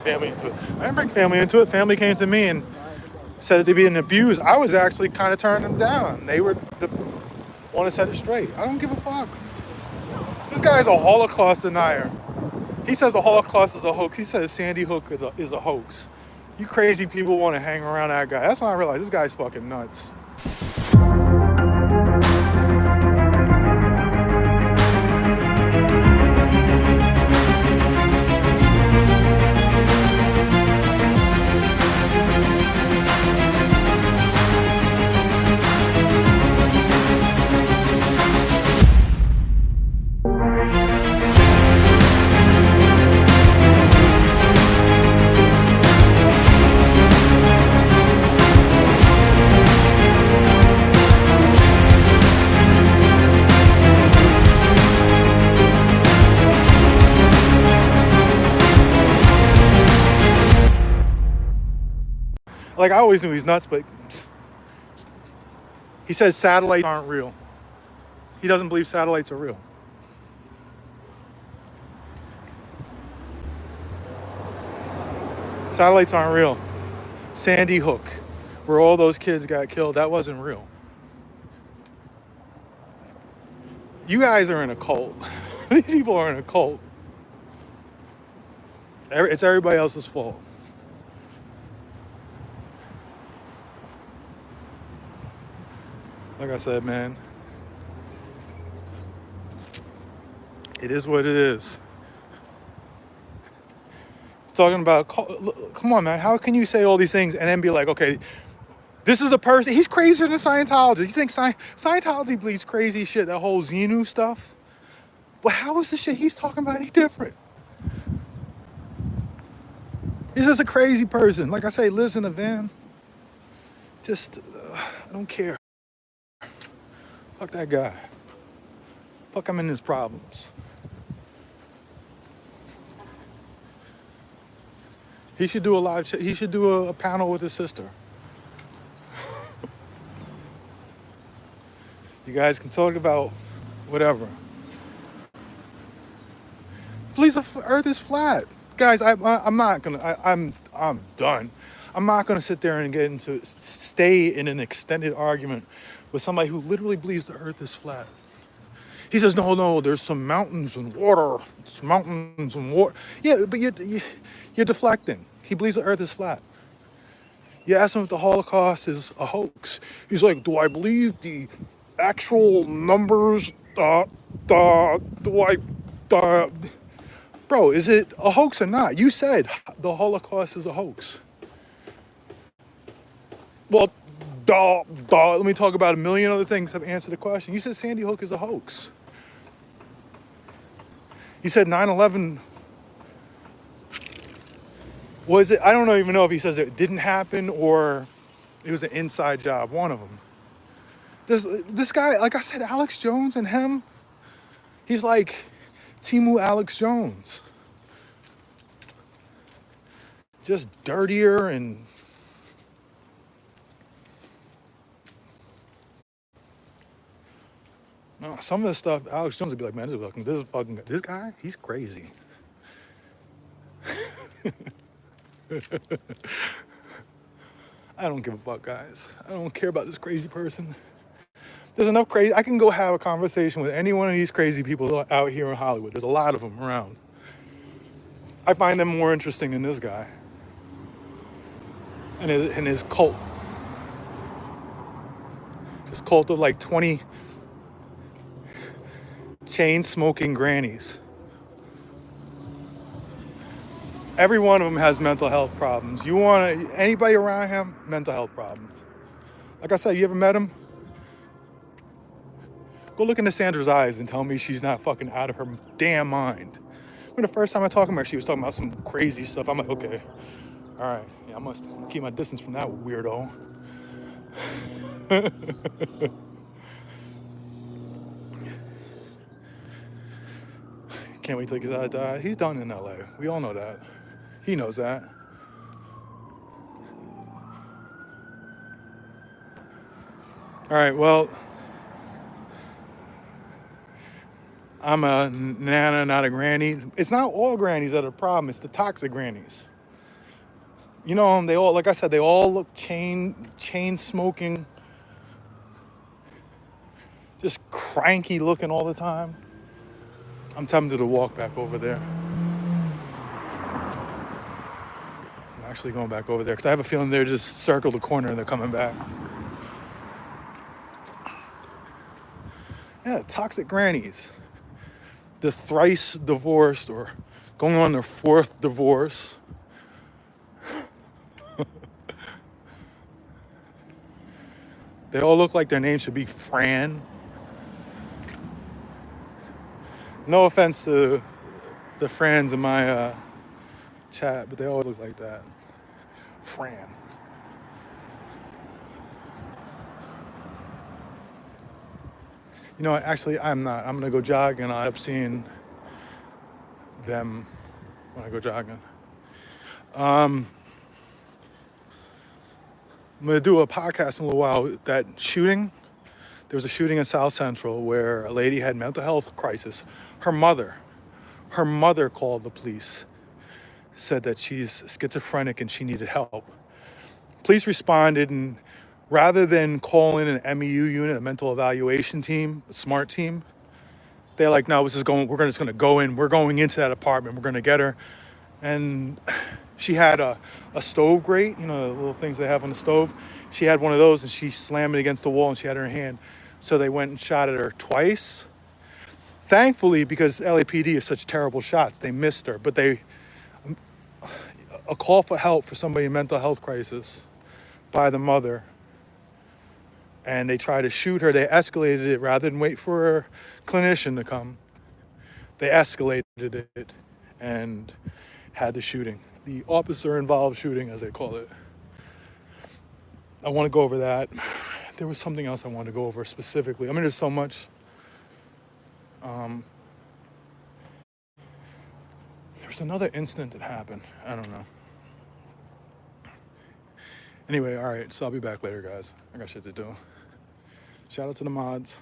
family into it. I didn't bring family into it. Family came to me and said that they're being abused. I was actually kind of turning them down. They were the one to set it straight. I don't give a fuck. This guy is a Holocaust denier. He says the Holocaust is a hoax. He says Sandy Hook is a hoax. You crazy people want to hang around that guy. That's when I realized this guy's fucking nuts. Like, I always knew he's nuts, but he says satellites aren't real. He doesn't believe satellites are real. Satellites aren't real. Sandy Hook, where all those kids got killed, that wasn't real. You guys are in a cult. These people are in a cult. It's everybody else's fault. Like I said, man, it is what it is. Talking about, come on, man, how can you say all these things and then be like, okay, this is a person, he's crazier than Scientology. You think Scientology believes crazy shit, that whole Xenu stuff? But how is the shit he's talking about any different? He's just a crazy person. Like I say, lives in a van. Just, I don't care. Fuck that guy. Fuck him and his problems. He should do he should do a panel with his sister. You guys can talk about whatever. Please, the earth is flat. Guys, I'm not gonna, I'm done. I'm not gonna sit there and stay in an extended argument with somebody who literally believes the earth is flat. He says, no, there's some mountains and water. It's mountains and water. Yeah, but you're deflecting. He believes the earth is flat. You ask him if the Holocaust is a hoax. He's like, do I believe the actual numbers? Bro, is it a hoax or not? You said the Holocaust is a hoax. Well, let me talk about a million other things that answer the question. You said Sandy Hook is a hoax. You said 9/11 was it? I don't even know if he says it didn't happen or it was an inside job. One of them. This guy, like I said, Alex Jones and him, he's like Timu Alex Jones. Just dirtier and no, some of the stuff, Alex Jones would be like, man, this guy, he's crazy. I don't give a fuck, guys. I don't care about this crazy person. There's enough crazy. I can go have a conversation with any one of these crazy people out here in Hollywood. There's a lot of them around. I find them more interesting than this guy and his cult. His cult of like 20 chain-smoking grannies. Every one of them has mental health problems. Anybody around him, mental health problems. Like I said, you ever met him? Go look into Sandra's eyes and tell me she's not fucking out of her damn mind. When the first time I talked to her, she was talking about some crazy stuff. I'm like, okay, all right. Yeah, I must keep my distance from that weirdo. Can't wait till he gets out of die. He's done in LA. We all know that. He knows that. All right, well, I'm a nana, not a granny. It's not all grannies that are the problem. It's the toxic grannies. You know, they all, like I said, they all look chain smoking, just cranky looking all the time. I'm tempted to walk back over there. I'm actually going back over there because I have a feeling they're just circled the corner and they're coming back. Yeah, toxic grannies. The thrice divorced or going on their fourth divorce. They all look like their name should be Fran. No offense to the Frans in my chat, but they all look like that. Fran. You know what? Actually, I'm not. I'm going to go jog and I'll end up seeing them when I go jogging. I'm going to do a podcast in a little while. That shooting, there was a shooting in South Central where a lady had mental health crisis. Her mother called the police, said that she's schizophrenic and she needed help. Police responded, and rather than call in an MEU unit, a mental evaluation team, a SMART team, they're like, no, we're just going to go in. We're going into that apartment. We're going to get her. And she had a stove grate, you know, the little things they have on the stove. She had one of those and she slammed it against the wall and she had it in her hand. So they went and shot at her twice. Thankfully, because LAPD is such terrible shots, they missed her. But a call for help for somebody in mental health crisis by the mother, and they tried to shoot her. They escalated it rather than wait for a clinician to come. They escalated it and had the shooting, the officer involved shooting, as they call it. I want to go over that. There was something else I wanted to go over specifically. I mean, there's so much. There's another incident that happened. I don't know. Anyway, all right, so I'll be back later, guys. I got shit to do. Shout out to the mods.